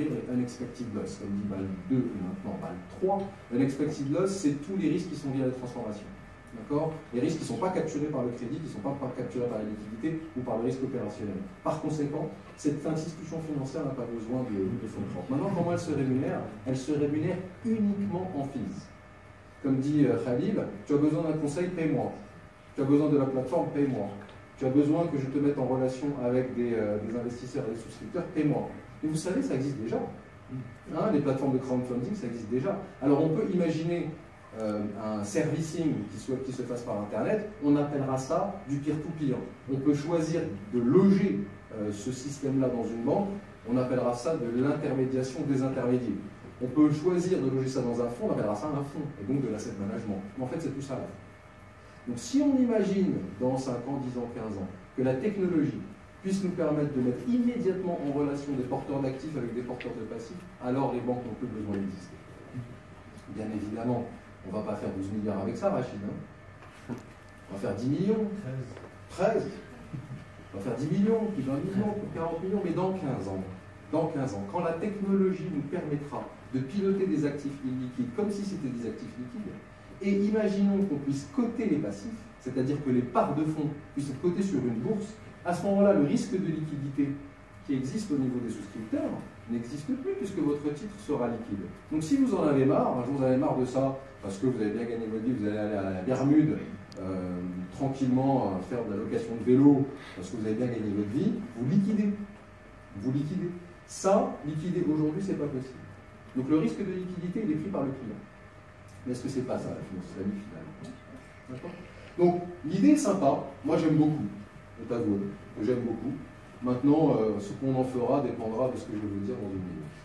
découvrir les unexpected loss, comme dit BAL 2 et maintenant BAL 3. Unexpected loss, c'est tous les risques qui sont liés à la transformation. D'accord? Les risques qui ne sont pas capturés par le crédit, qui ne sont pas capturés par la liquidité ou par le risque opérationnel. Par conséquent, cette institution financière n'a pas besoin de fonds propres. Maintenant, comment elle se rémunère? Elle se rémunère uniquement en fees. Comme dit Khalil, tu as besoin d'un conseil, paye-moi. Tu as besoin de la plateforme, paye-moi. Tu as besoin que je te mette en relation avec des investisseurs et des souscripteurs, paye-moi. Et vous savez, ça existe déjà. Hein, les plateformes de crowdfunding, ça existe déjà. Alors on peut imaginer un servicing qui se fasse par Internet, on appellera ça du peer-to-peer. On peut choisir de loger ce système-là dans une banque, on appellera ça de l'intermédiation des intermédiaires. On peut choisir de loger ça dans un fonds, on appellera ça un fonds, et donc de l'asset management. Mais en fait, c'est tout ça là. Donc si on imagine dans 5 ans, 10 ans, 15 ans, que la technologie puisse nous permettre de mettre immédiatement en relation des porteurs d'actifs avec des porteurs de passifs, alors les banques n'ont plus besoin d'exister. Bien évidemment, on ne va pas faire 12 milliards avec ça, Rachid. Hein, on va faire 10 millions. 13. On va faire 10 millions, puis 20 millions, puis 40 millions, mais dans 15 ans. Dans 15 ans, quand la technologie nous permettra de piloter des actifs illiquides comme si c'était des actifs liquides, et imaginons qu'on puisse coter les passifs, c'est-à-dire que les parts de fonds puissent être cotées sur une bourse, à ce moment-là, le risque de liquidité qui existe au niveau des souscripteurs n'existe plus puisque votre titre sera liquide. Donc si vous en avez marre, un jour vous avez marre de ça, parce que vous avez bien gagné votre vie, vous allez aller à la Bermude, tranquillement faire de la location de vélo, parce que vous avez bien gagné votre vie, vous liquidez. Vous liquidez. Ça, liquider aujourd'hui, c'est pas possible. Donc le risque de liquidité, il est pris par le client. Mais est-ce que c'est pas ça la finance finale? D'accord? Donc l'idée est sympa, moi j'aime beaucoup, je t'avoue, que j'aime beaucoup. Maintenant, ce qu'on en fera dépendra de ce que je vais vous dire dans une minute.